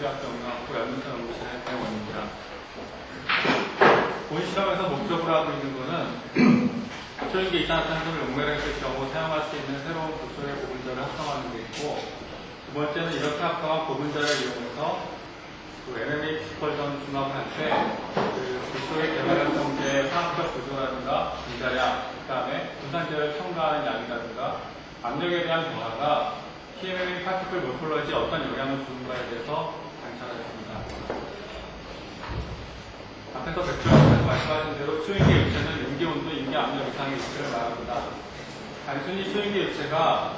서울대학교 영양학부 연문선 연구실의 대원입니다. 본 실험에서 목적으로 하고 있는 것은 초인계 이산화탄소를 용매로 했을 경우 사용할 수 있는 새로운 불소의 고분자를 합성하는 게 있고, 두 번째는 이렇게 합성한 고분자를 이용해서 MMA 디스펄전 중합을 할 때 불소의 개발 성제의 화학적 구조라든가 분자량, 그 다음에 분산제를 첨가하는 양이라든가 압력에 대한 변화가 PMMA 파티클 모폴러지에 어떤 영향을 주는가에 대해서 관찰했습니다. 앞에서 백조에서 말씀하신 대로 초인계 유체는 임계온도, 임계압력 이상의 유체를 말합니다. 단순히 초인계 유체가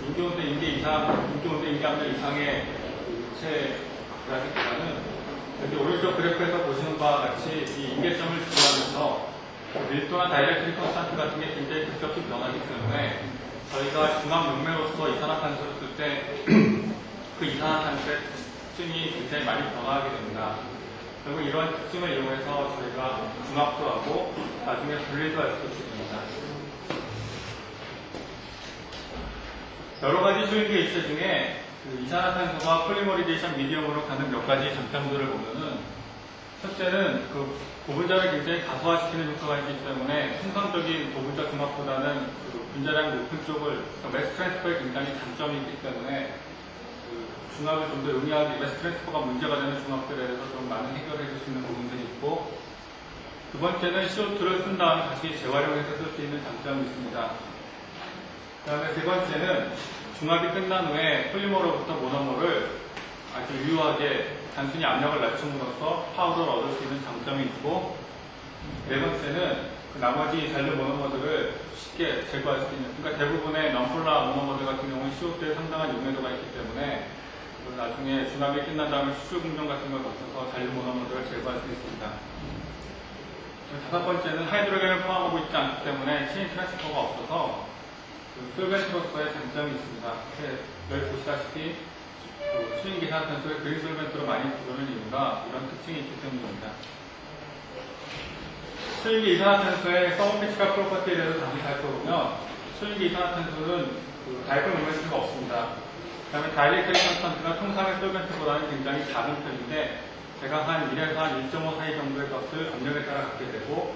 임계온도, 임계압력 이상의 유체라기보다는 여기 오른쪽 그래프에서 보시는 바와 같이 이 임계점을 지나면서 밀도나 다이렉트리 컨스탄트 같은 게 굉장히 급격히 변하기 때문에 저희가 중합 용매로서 이산화탄소를 쓸 때 그 이산화탄소의 특징이 굉장히 많이 변화하게 됩니다. 결국 이러한 특징을 이용해서 저희가 중합도 하고 나중에 분리도 할 수 있습니다. 여러 가지 초인계 유체 중에 이산화탄소가 폴리머리제이션 미디엄으로 가는 몇 가지 장점들을 보면은, 첫째는 고분자를 굉장히 가소화시키는 효과가 있기 때문에 통상적인 고분자 중합보다는 분자량 높은 쪽을 매스 트랜스퍼에 굉장히 장점이 있기 때문에 중합을 좀 더 용이하게, 매스 트랜스퍼가 문제가 되는 중합들에 대해서 좀 많은 해결해 줄 수 있는 부분들이 있고, 두 번째는 CO2를 쓴 다음에 다시 재활용해서 쓸 수 있는 장점이 있습니다. 그 다음에 세 번째는 중합이 끝난 후에 폴리머로부터 모노머를 아주 유효하게 단순히 압력을 낮춤으로써 파우더를 얻을 수 있는 장점이 있고, 네 번째는 나머지 잔류 모노머들을 쉽게 제거할 수 있는, 그러니까 대부분의 non-polar 모노머들 같은 경우는 CO2에 상당한 용매도가 있기 때문에 나중에 중합이 끝난 다음에 수출 공정 같은 걸 거쳐서 잔류 모노머들을 제거할 수 있습니다. 다섯 번째는 하이드로겐을 포함하고 있지 않기 때문에 체인 트랜스퍼가 없어서 솔벤트로서의 장점이 있습니다. 여기 보시다시피 초인계 이산화탄소를 그린 솔벤트로 많이 부르는 이유가 이런 특징이 있기 때문입니다. 초인계 이산화탄소의 서브피지컬 프로퍼티에 대해서 다시 살펴보면, 초인계 이산화탄소는 다이콜 모멘트가 없습니다. 그 다음에 다이렉트리 컨스탄트가 통상의 솔벤트보다는 굉장히 작은 편인데 대강 한 1에서 한 1.5 사이 정도의 값을 압력에 따라 갖게 되고,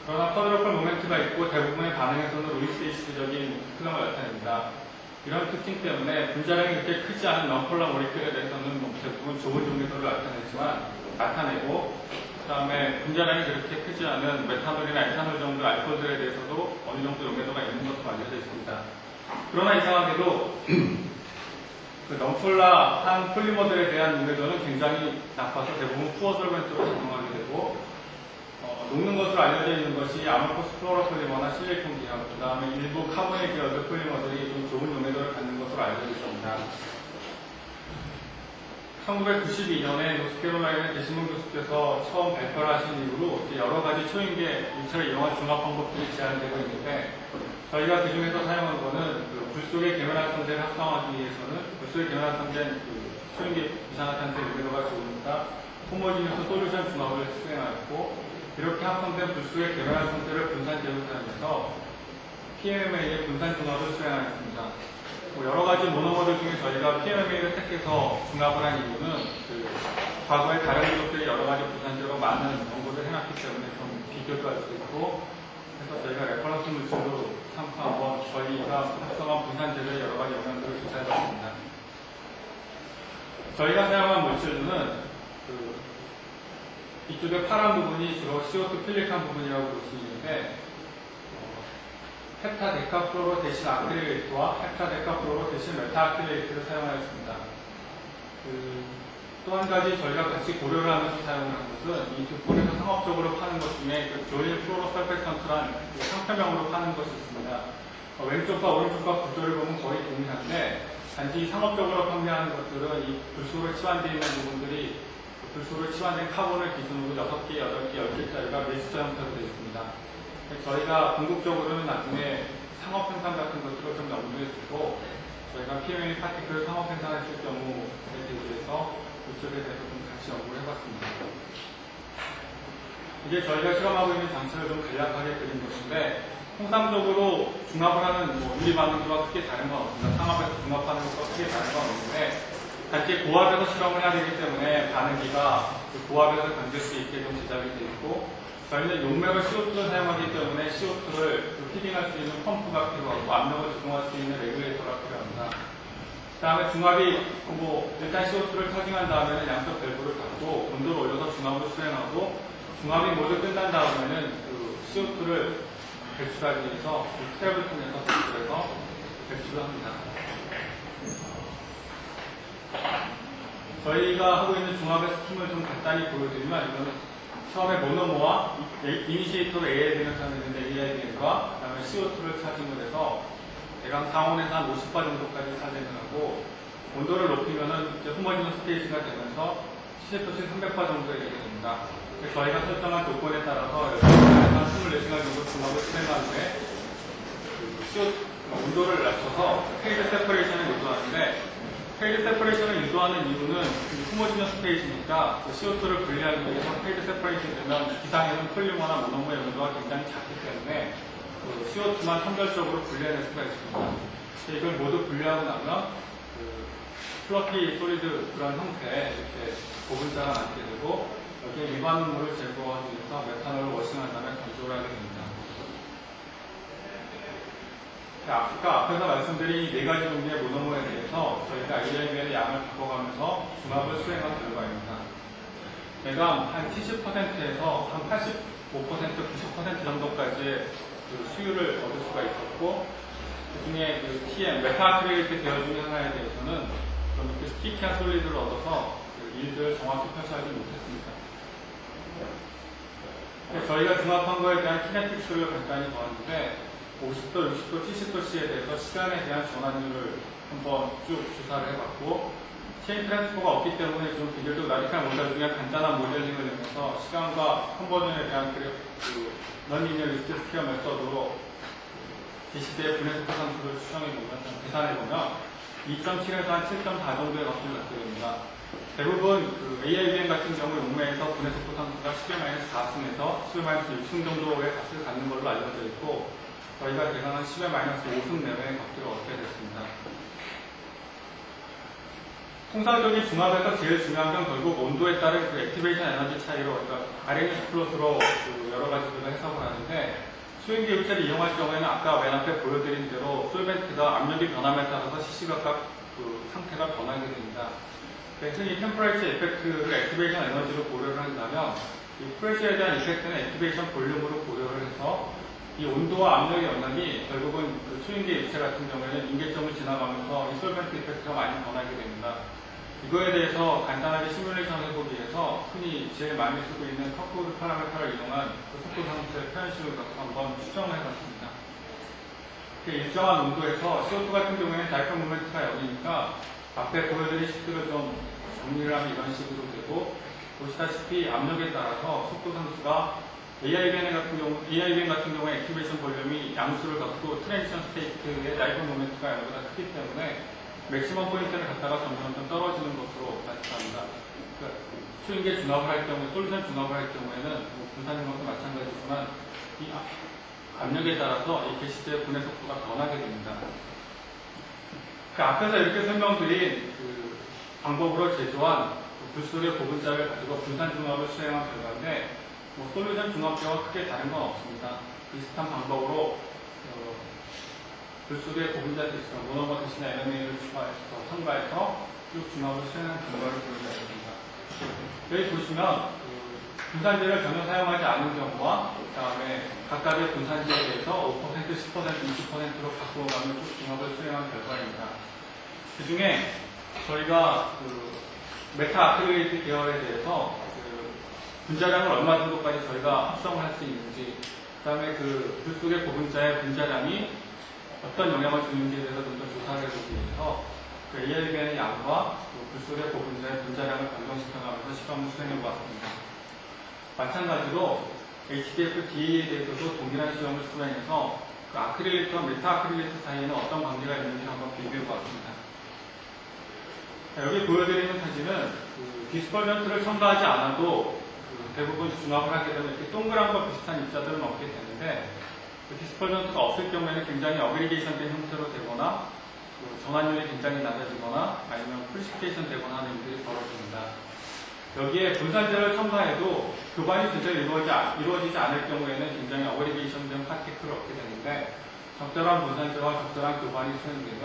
그러나 쿼드러플 모멘트가 있고 대부분의 반응에서는 루이스-H적인 흐름을 나타냅니다. 이런 특징 때문에 분자량이 그렇게 크지 않은 non-polar 모리큘에 대해서는 대부분 좋은 용매도를 나타내고, 그 다음에 분자량이 그렇게 크지 않은 메탄올이나 에탄올 정도 알코올들에 대해서도 어느 정도 용매도가 있는 것으로 알려져 있습니다. 그러나 이상하게도 non-polar한 폴리머들에 대한 용매도는 굉장히 나빠서 대부분 푸어 솔벤트로 작동하게 되고, 녹는 것으로 알려져 있는 것이 아모포스 플로로폴리머나 실리콘 기업, 그 다음에 일부 카본의 기업의 폴리머들이 좀 좋은 용매도를 갖는 것으로 알려져 있습니다. 1992년에 노스캐롤라이나 데시몬 교수께서 처음 발표를 하신 이후로 여러 가지 초인계 유체를 이용한 중합 방법들이 제안되고 있는데, 저희가 그 중에서 사용한 것은 불속의 계면활성제를 합성하기 위해서는 불속의 계면활성제는 초인계 이산화탄소 용매도가 좋으니까 호모지니스 솔루션 중합을 수행하였고, 이렇게 합성된 불수의 계면활성제를 분산제로 사용해서 PMMA의 분산 중합을 수행하였습니다. 여러 가지 모노머들 중에 저희가 PMMA를 택해서 중합을 한 이유는 과거에 다른 기업들이 여러 가지 분산제로 많은 연구를 해놨기 때문에 좀 비교도 할 수 있고, 그래서 저희가 레퍼런스 물질로 삼고 한번 저희가 합성한 분산제들의 여러 가지 영향들을 조사해봤습니다. 저희가 사용한 물질은 이쪽에 파란 부분이 주로 CO2 필릭한 부분이라고 볼 수 있는데, 헥타데카플로로 대신 아크릴레이트와 헥타데카플로로 대신 메타아크릴레이트를 사용하였습니다. 또 한 가지 저희가 같이 고려를 하면서 사용한 것은 이 두 폰에서 상업적으로 파는 것 중에 조릴 플로로설펙턴트란 상표명으로 파는 것이 있습니다. 왼쪽과 오른쪽과 구조를 보면 거의 동일한데, 단지 상업적으로 판매하는 것들은 이 불소로 치환되어 있는 부분들이 불소로 치환된 카본을 기준으로 6개, 8개, 10개짜리가 밀수자 형태로 되어 있습니다. 저희가 궁극적으로는 나중에 상업 생산 같은 것들을 좀 염두에 두고, 저희가 PMMA 파티클을 상업 생산했을 경우에 대해서 이쪽에 대해서 좀 같이 연구를 해봤습니다. 이게 저희가 실험하고 있는 장치를 좀 간략하게 그린 것인데, 통상적으로 중합을 하는 유리 반응과 크게 다른 건 없습니다. 상합에서 중합하는 것과 크게 다른 건 없는데, 단지 고압에서 실험을 해야 되기 때문에 반응기가 그 고압에서 견딜 수 있게 좀 제작이 되어 있고, 저희는 용매로 CO2를 사용하기 때문에 CO2를 피딩할 수 있는 펌프가 필요하고 압력을 조정할 수 있는 레귤레이터가 필요합니다. 그 다음에 중압이 일단 CO2를 차징한 다음에는 양쪽 밸브를 닫고 온도를 올려서 중압을 수행하고, 중압이 모두 끝난 다음에는 그 CO2를 배출하기 위해서 그 트랩을 통해서 배출해서 배출을 합니다. 저희가 하고 있는 중압의 스팀을 좀 간단히 보여드리면, 이거는 처음에 모노모와 이니시에이터로 AIB를 사용했는데 AIB과 그 다음에 CO2를 차징을 해서 대강 4온에서 한 50바 정도까지 차징을 하고, 온도를 높이면은 이제 호모지너스 스테이지가 되면서 70도씨 300바 정도에 이르게 됩니다. 저희가 설정한 조건에 따라서 한 24시간 정도 중압을 수행한 후에 온도를 낮춰서 페이드 세퍼레이션을 유도하는데, 페이드 세퍼레이션을 유도하는 이유는 호모지너스 페이지니까 CO2를 분리하기 위해서 페이드 세퍼레이션이 되면 기상에는 폴리머나 모노머의 온도가 굉장히 작기 때문에 그 CO2만 선별적으로 분리해낼 수가 있습니다. 이걸 모두 분리하고 나면 플러피 솔리드 그런 형태의 이렇게 고분자가 남게 되고, 여기에 일반물을 제거하기 위해서 메탄올을 워싱한 다음에 건조를 하게 됩니다. 아까 앞에서 말씀드린 4가지 종류의 모노머에 대해서 저희가 AIB의 양을 바꿔가면서 중압을 수행한 결과입니다. 대강 한 70%에서 한 85%, 90% 정도까지의 그 수율을 얻을 수가 있었고, 그 중에 그 TM, 메타아크릴리트 계열 중에 하나에 대해서는 좀 이렇게 스티키한 솔리드를 얻어서 그 일들을 정확히 펼쳐하지 못했습니다. 저희가 중압한 거에 대한 키네틱스를 간단히 보았는데, 50도, 60도, 70도씨에 대해서 시간에 대한 전환율을 한번 쭉 주사를 해봤고, 체인 트랜스퍼가 없기 때문에 좀 비교적 라디칼 모델 중에 간단한 모델링을 내면서 시간과 컨버전에 대한 넌리니어리스트 스퀘어 메서드로 DCD의 분해 속도 상수를 추정해보면, 계산해보면 2.7에서 한 7.4 정도의 값을 갖게 됩니다. 대부분 그 AIBM 같은 경우 용매에서 분해 속도 상수가 10-4승에서 10-6승 정도의 값을 갖는 걸로 알려져 있고, 저희가 대강 10-5승 내외의 값들을 얻게 됐습니다. 통상적인 중압에서 제일 중요한 건 결국 온도에 따른 그 액티베이션 에너지 차이로, 그러니까 RNS 플롯으로 그 여러 가지들을 해석을 하는데, 수용기 유체를 이용할 경우에는 아까 맨 앞에 보여드린 대로 솔벤트가 압력의 변함에 따라서 시시각각 그 상태가 변하게 됩니다. 흔히 템퍼레이처 이펙트를 액티베이션 에너지로 고려를 한다면, 이 프레셔에 대한 이펙트는 액티베이션 볼륨으로 고려를 해서 이 온도와 압력의 영향이 결국은 그 수용기 유체 같은 경우에는 인계점을 지나가면서 이 솔벤트 이펙트가 많이 변하게 됩니다. 이거에 대해서 간단하게 시뮬레이션을 해보기 위해서 흔히 제일 많이 쓰고 있는 커프드 파라메타를 이용한 그 속도 상수의 표현식을 갖고 한번 추정을 해봤습니다. 일정한 온도에서 CO2 같은 경우에는 다이렉트 모멘트가 여기니까 앞에 보여드린 식들을 좀 정리를 하면 이런 식으로 되고, 보시다시피 압력에 따라서 속도 상수가 AIBM 같은 경우에 액티베이션 볼륨이 양수를 갖고 트랜지션 스테이트의 다이렉트 모멘트가 여기보다 크기 때문에 맥시멈 포인트를 갖다가 점점 떨어지는 것으로 나타납니다. 그러니까 수용기에 중압을 할 경우에, 솔루션 중압을 할 경우에는 분산인 것도 마찬가지지만 이 압력에 따라서 이 게시체의 분해 속도가 변하게 됩니다. 그 앞에서 이렇게 설명드린 그 방법으로 제조한 불소의 고분자를 가지고 분산 중압을 수행한 결과인데, 솔루션 중압제와 크게 다른 건 없습니다. 비슷한 방법으로 불소의 고분자 대신 모노머 대신에 NMA를 첨가해서 쭉 중압을 수행한 결과를 보여드렸습니다. 여기 보시면 분산제를 전혀 사용하지 않은 경우와 그 다음에 각각의 분산제에 대해서 5%, 10%, 20%로 바꾸어가며 쭉 중압을 수행한 결과입니다. 그 중에 저희가 그 메타 아크릴리트 계열에 대해서 분자량을 얼마 정도까지 저희가 합성을 할 수 있는지, 그 다음에 그 불 속의 고분자의 분자량이 어떤 영향을 주는지에 대해서 좀 더 조사를 해보기 위해서 그 AIBM의 양과 불 속의 고분자의 분자량을 변동시켜가면서 실험을 수행해 보았습니다. 마찬가지로 HDF-DA에 대해서도 동일한 시험을 수행해서 그 아크릴리트와 메타 아크릴리트 사이에는 어떤 관계가 있는지 한번 비교해 보았습니다. 여기 보여드리는 사진은 그 디스펄전트를 첨가하지 않아도 대부분 중압을 하게 되면 이렇게 동그란 거 비슷한 입자들은 없게 되는데, 그 디스펄전트가 없을 경우에는 굉장히 어그리게이션 된 형태로 되거나, 전환율이 굉장히 낮아지거나 아니면 프리시피케이션 되거나 하는 일들이 벌어집니다. 여기에 분산제를 첨가해도 교반이 제대로 이루어지지 않을 경우에는 굉장히 어그리게이션 된 파티클을 얻게 되는데, 적절한 분산제와 적절한 교반이 수행되면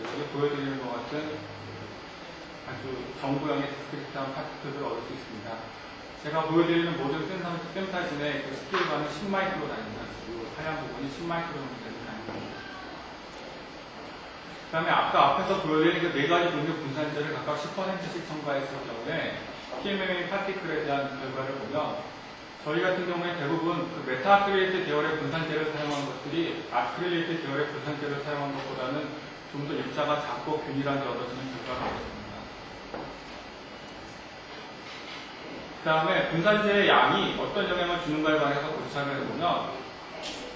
여기 보여드리는 것 같은 아주 정구형의 디스크리트한 파티클을 얻을 수 있습니다. 제가 보여드리는 모든 샘 사진의 그 스케일과는 10마이크로 다닙니다. 이 하얀 부분이 10마이크로 정도 되는 다닙니다. 그 다음에 아까 앞에서 보여드린 그 네 가지 종류 분산제를 각각 10%씩 첨가했을 경우에 PMMA 파티클에 대한 결과를 보면, 저희 같은 경우에 대부분 그 메타아크릴레이트 계열의 분산제를 사용한 것들이 아크릴레이트 계열의 분산제를 사용한 것보다는 좀 더 입자가 작고 균일하게 얻어지는 결과가 있습니다. 그 다음에 분산제의 양이 어떤 영향을 주는가에 관해서 고찰을 해보면,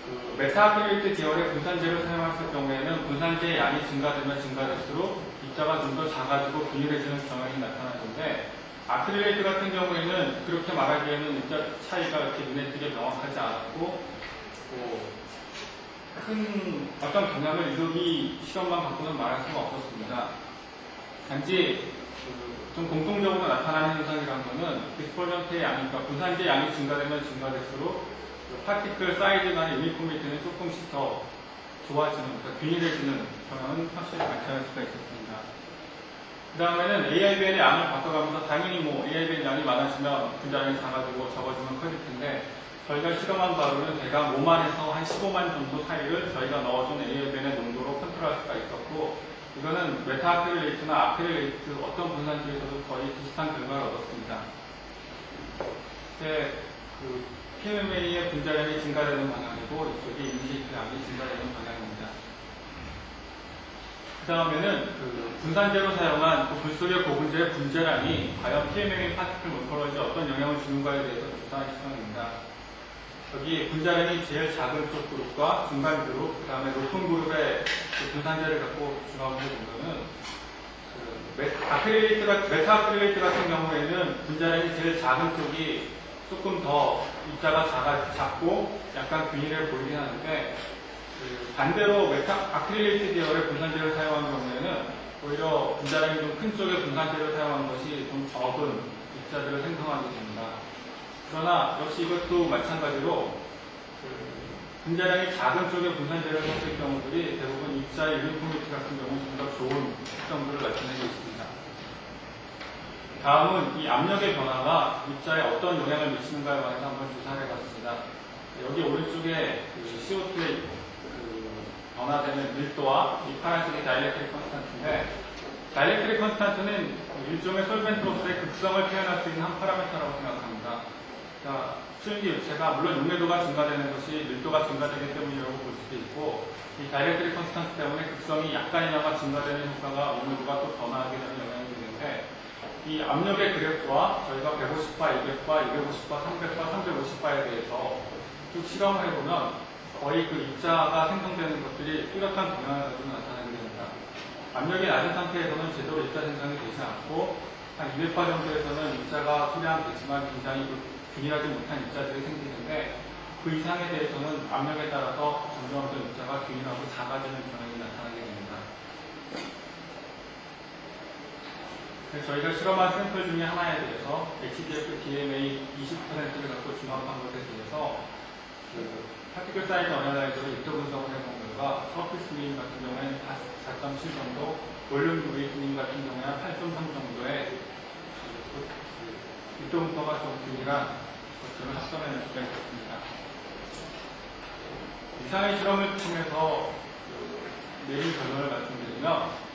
그 메타아크릴레이트 계열의 분산제를 사용했을 경우에는 분산제의 양이 증가되면 증가될수록 입자가 좀 더 작아지고 균일해지는 경향이 나타나는데, 아크릴레이트 같은 경우에는 그렇게 말하기에는 입자 차이가 이렇게 눈에 띄게 명확하지 않았고, 큰 어떤 경향을 이루기 실험만 갖고는 말할 수가 없었습니다. 단지 좀 공통적으로 나타나는 현상이라는 것은 디스퍼전트의 양이, 그러니까 분산제 양이 증가되면 증가될수록 파티클 사이즈 간의 유니폼리티는 조금씩 더 좋아지는, 그러니까 균일해지는 경향은 확실히 관찰할 수가 있었습니다. 그 다음에는 AIBN의 양을 바꿔가면서 당연히 AIBN 양이 많아지면 분자량이 작아지고 적어지면 커질 텐데, 저희가 실험한 바로는 대략 5만에서 한 15만 정도 사이를 저희가 넣어준 AIBN의 농도로 컨트롤할 수가 있었고, 이거는 메타아크릴레이트나 아크릴레이트 어떤 분산제에서도 거의 비슷한 결과를 얻었습니다. 그 PMMA의 분자량이 증가되는 방향이고, 이쪽이 이니시이트 양이 증가되는 방향입니다. 그 다음에는 그 분산제로 사용한 그 불속의 고분자의 분자량이 과연 PMMA 파티클 모포로지에 어떤 영향을 주는가에 대해서 조사한 시험입니다. 여기 분자량이 제일 작은 쪽 그룹과 중간 그룹, 그 다음에 높은 그룹의 그 분산제를 갖고 조합을 해보면은, 메타아크릴레이트 같은 경우에는 분자량이 제일 작은 쪽이 조금 더 입자가 작고 약간 균일해 보이긴 하는데, 반대로 아크릴레이트 계열의 분산제를 사용한 경우에는 오히려 분자량이 좀 큰 쪽의 분산제를 사용한 것이 좀 적은 입자들을 생성하게 됩니다. 그러나 역시 이것도 마찬가지로 분자량이 작은 쪽의 분산제를 썼을 경우들이 대부분 입자의 유니폼리티 같은 경우는 좀 더 좋은 특성들을 나타내고 있습니다. 다음은 이 압력의 변화가 입자에 어떤 영향을 미치는가에 관해서 한번 조사를 해봤습니다. 여기 오른쪽에 그 CO2의 변화되는 밀도와 이 파란색의 다이렉트릭 컨스탄트인데, 다이렉트릭 컨스탄트는 일종의 솔벤트로서의 극성을 표현할 수 있는 한 파라미터라고 생각합니다. 그러니까 수증기 유체가 물론 용해도가 증가되는 것이 밀도가 증가되기 때문이라고 볼 수도 있고, 이 다이렉트릭 컨스탄트 때문에 극성이 약간이나마 증가되는 효과가 용해도가 또 변화하게 되는 영향이 있는데, 이 압력의 그래프와 저희가 150바, 200바, 250바, 300바, 350바에 대해서 쭉 실험을 해보면 거의 그 입자가 생성되는 것들이 뚜렷한 동향을 가지고 나타나게 됩니다. 압력이 낮은 상태에서는 제대로 입자 생성이 되지 않고, 한 200바 정도에서는 입자가 소량되지만 굉장히 균일하지 못한 입자들이 생기는데, 그 이상에 대해서는 압력에 따라서 점점 더 입자가 균일하고 작아지는 경향이 나타나게 됩니다. 그래서 저희가 실험한 샘플 중에 하나에 대해서 HDF DMA 20%를 갖고 중합한 것에 대해서 파티클 사이즈 어널라이저로 입도 분석을 해본 결과 서피스 민 같은 경우에는 4.7 정도, 볼륨 민 같은 경우에 8.3 정도의 입도 분석가 좀 균일한 것들을 합성해낼 수가 있었습니다. 이상의 실험을 통해서 내린 결론을 말씀드리면,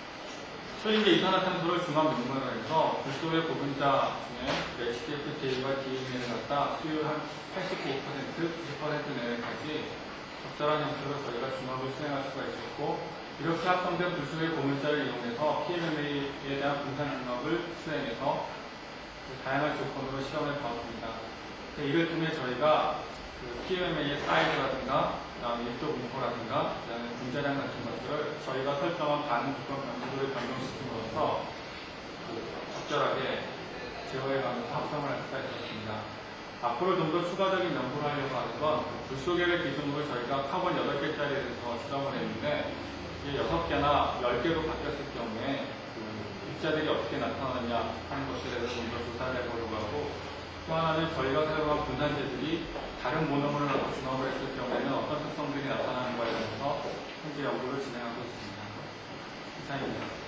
소인계 이산화탄소를 중합 용매로 해서 불소의 고분자 중에 HDF, DA와 DMA를 갖다 수율 한 89%, 90% 내외까지 적절한 형태로 저희가 중합을 수행할 수가 있었고, 이렇게 합성된 불소의 고분자를 이용해서 PMMA에 대한 분산 중합을 수행해서 다양한 조건으로 실험을 보았습니다. 이를 통해 저희가 PMMA의 사이즈라든가, 그다음에 밀도 분포라든가, 그다음에 분자량 같은 것들을 저희가 설정한 반응 조건 변수를 변경시킴으로써 적절하게 제어해가면서 합성을 할 수가 있었습니다. 앞으로 좀 더 추가적인 연구를 하려고 하는 건 불소계를 기준으로 저희가 카본 8개짜리에 대해서 실험을 했는데, 이게 6개나 10개로 바뀌었을 경우에 그 입자들이 어떻게 나타나느냐 하는 것에 대해서 좀 더 조사를 해보려고 하고, 또 하나는 저희가 사용한 분산제들이 다른 모노머를 갖고 중합을 했을 경우에는 어떤 특성들이 나타나는 거에 대해서 현재 연구를 진행하고 있습니다. 이상입니다.